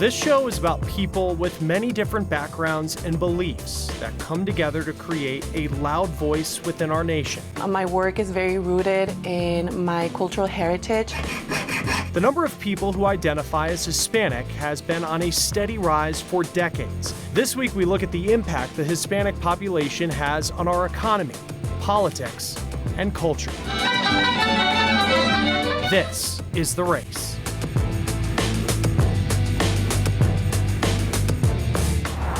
This show is about people with many different backgrounds and beliefs that come together to create a loud voice within our nation. My work is very rooted in my cultural heritage. The number of people who identify as Hispanic has been on a steady rise for decades. This week, we look at the impact the Hispanic population has on our economy, politics, and culture. This is The Race.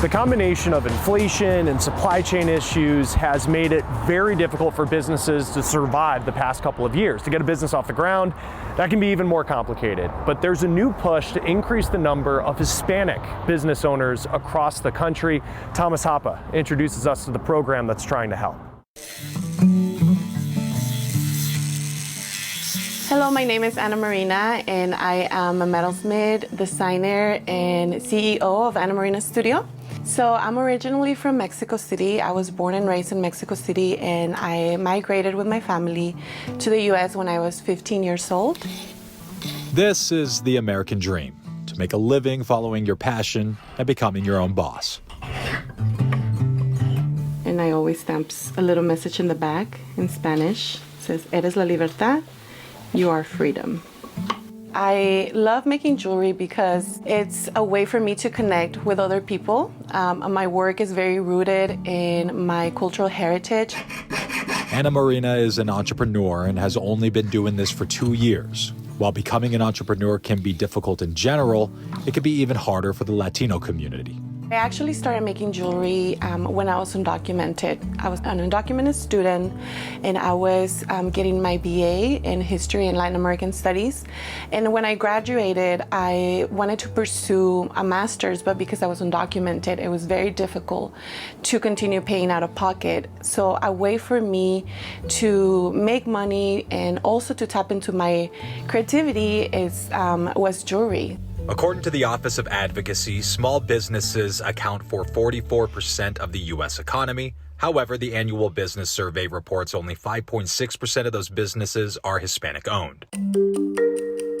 The combination of inflation and supply chain issues has made it very difficult for businesses to survive the past couple of years. To get a business off the ground, that can be even more complicated. But there's a new push to increase the number of Hispanic business owners across the country. Thomas Hapa introduces us to the program that's trying to help. Hello, my name is Ana Marina, and I am a metalsmith, designer, and CEO of Ana Marina Studio. So I'm originally from Mexico City. I was born and raised in Mexico City, and I migrated with my family to the U.S. when I was 15 years old. This is the American dream, to make a living following your passion and becoming your own boss. And I always stamp a little message in the back in Spanish. It says, "Eres la libertad," you are freedom. I love making jewelry because it's a way for me to connect with other people. My work is very rooted in my cultural heritage. Ana Marina is an entrepreneur and has only been doing this for 2 years. While becoming an entrepreneur can be difficult in general, it can be even harder for the Latino community. I actually started making jewelry when I was undocumented. I was an undocumented student, and I was getting my BA in History and Latin American Studies. And when I graduated, I wanted to pursue a master's, but because I was undocumented, it was very difficult to continue paying out of pocket. So a way for me to make money and also to tap into my creativity was jewelry. According to the Office of Advocacy, small businesses account for 44% of the U.S. economy. However, the annual business survey reports only 5.6% of those businesses are Hispanic-owned.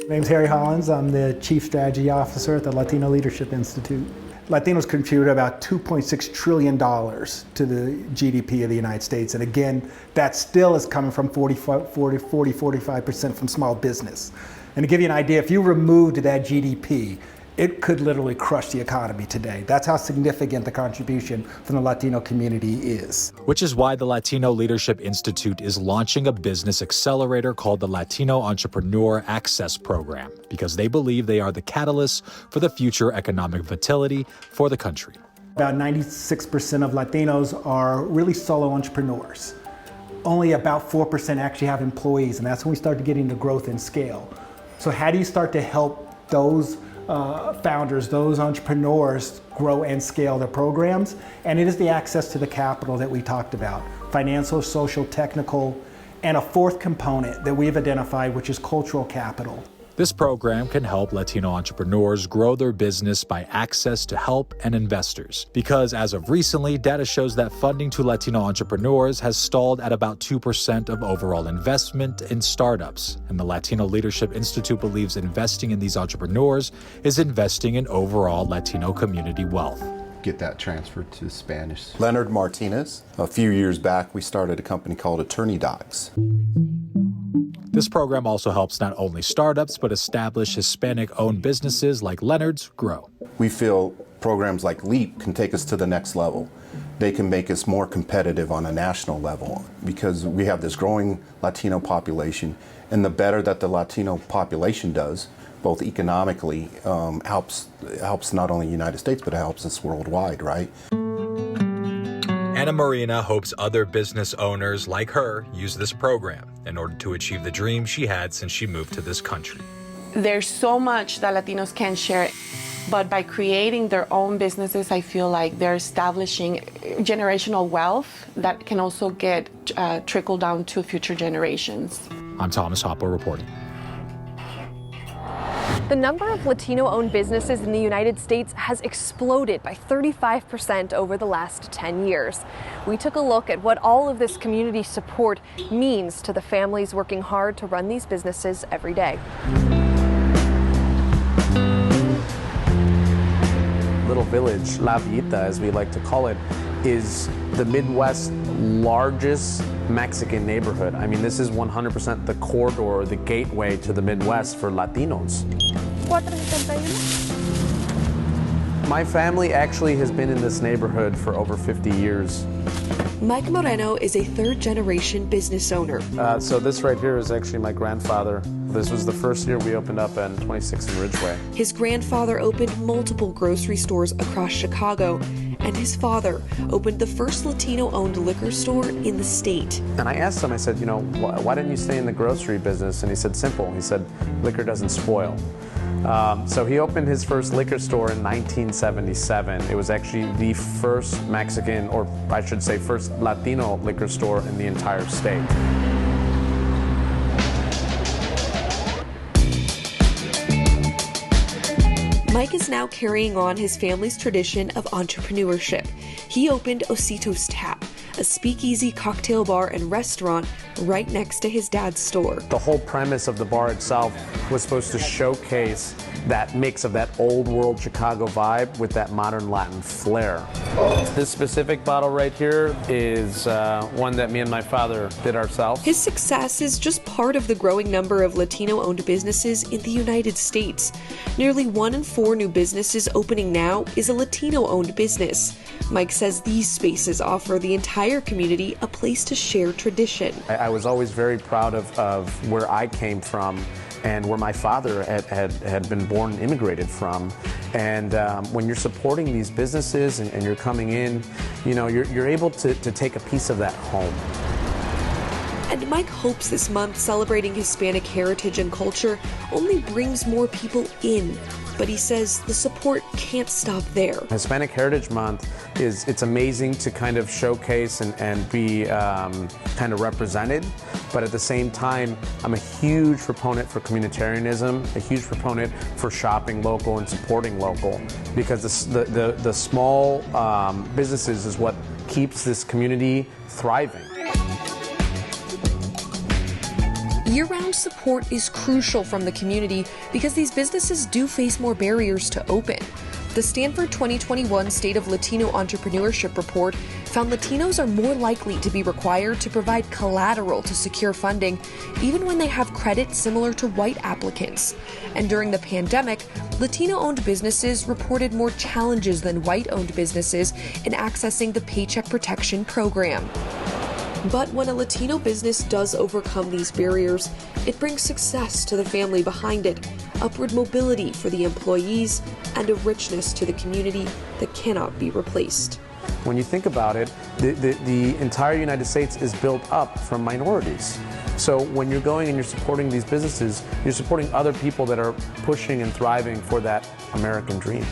My name's Harry Hollins. I'm the Chief Strategy Officer at the Latino Leadership Institute. Latinos contribute about $2.6 trillion to the GDP of the United States. And again, that still is coming from 45% from small business. And to give you an idea, if you removed that GDP, it could literally crush the economy today. That's how significant the contribution from the Latino community is. Which is why the Latino Leadership Institute is launching a business accelerator called the Latino Entrepreneur Access Program, because they believe they are the catalyst for the future economic vitality for the country. About 96% of Latinos are really solo entrepreneurs. Only about 4% actually have employees, and that's when we start to get into growth and scale. So how do you start to help those founders, those entrepreneurs grow and scale their programs? And it is the access to the capital that we talked about, financial, social, technical, and a fourth component that we've identified, which is cultural capital. This program can help Latino entrepreneurs grow their business by access to help and investors. Because as of recently, data shows that funding to Latino entrepreneurs has stalled at about 2% of overall investment in startups. And the Latino Leadership Institute believes investing in these entrepreneurs is investing in overall Latino community wealth. Get that transferred to Spanish. Leonard Martinez. A few years back, we started a company called Attorney Docs. This program also helps not only startups, but established Hispanic-owned businesses like Leonard's grow. We feel programs like LEAP can take us to the next level. They can make us more competitive on a national level because we have this growing Latino population, and the better that the Latino population does, both economically, helps not only the United States, but it helps us worldwide, right? Ana Marina hopes other business owners like her use this program in order to achieve the dream she had since she moved to this country. There's so much that Latinos can share, but by creating their own businesses, I feel like they're establishing generational wealth that can also get trickled down to future generations. I'm Thomas Hopper reporting. The number of Latino-owned businesses in the United States has exploded by 35% over the last 10 years. We took a look at what all of this community support means to the families working hard to run these businesses every day. little village, La Villita, as we like to call it, is the Midwest's largest Mexican neighborhood. I mean, this is 100% the corridor, the gateway to the Midwest for Latinos. My family actually has been in this neighborhood for over 50 years. Mike Moreno is a third-generation business owner. So this right here is actually my grandfather. This was the first year we opened up on 26th and Ridgeway. His grandfather opened multiple grocery stores across Chicago, and his father opened the first Latino-owned liquor store in the state. And I asked him, I said, you know, why didn't you stay in the grocery business? And he said, simple. He said, liquor doesn't spoil. So he opened his first liquor store in 1977. It was actually the first Mexican, or I should say first Latino liquor store in the entire state. Mike is now carrying on his family's tradition of entrepreneurship. He opened Osito's Tap, a speakeasy cocktail bar and restaurant right next to his dad's store. The whole premise of the bar itself was supposed to showcase that mix of that old world Chicago vibe with that modern Latin flair. This specific bottle right here is one that me and my father did ourselves. His success is just part of the growing number of Latino-owned businesses in the United States. Nearly 1 in 4 new businesses opening now is a Latino-owned business. Mike says these spaces offer the entire community a place to share tradition. I was always very proud of where I came from and where my father had been born and immigrated from. And when you're supporting these businesses and you're coming in, you know, you're able to take a piece of that home. And Mike hopes this month celebrating Hispanic heritage and culture only brings more people in. But he says the support can't stop there. Hispanic Heritage Month it's amazing to kind of showcase and be kind of represented. But at the same time, I'm a huge proponent for communitarianism, a huge proponent for shopping local and supporting local, because the small businesses is what keeps this community thriving. Year-round support is crucial from the community because these businesses do face more barriers to open. The Stanford 2021 State of Latino Entrepreneurship Report found Latinos are more likely to be required to provide collateral to secure funding, even when they have credit similar to white applicants. And during the pandemic, Latino-owned businesses reported more challenges than white-owned businesses in accessing the Paycheck Protection Program. But when a Latino business does overcome these barriers, it brings success to the family behind it, upward mobility for the employees, and a richness to the community that cannot be replaced. When you think about it, the entire United States is built up from minorities. So when you're going and you're supporting these businesses, you're supporting other people that are pushing and thriving for that American dream.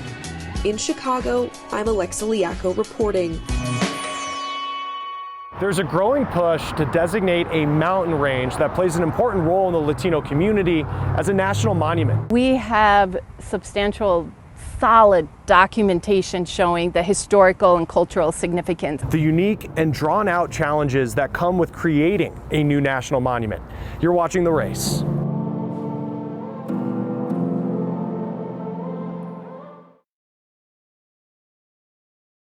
In Chicago, I'm Alexa Liaco reporting. There's a growing push to designate a mountain range that plays an important role in the Latino community as a national monument. We have substantial, solid documentation showing the historical and cultural significance. The unique and drawn out challenges that come with creating a new national monument. You're watching The Race.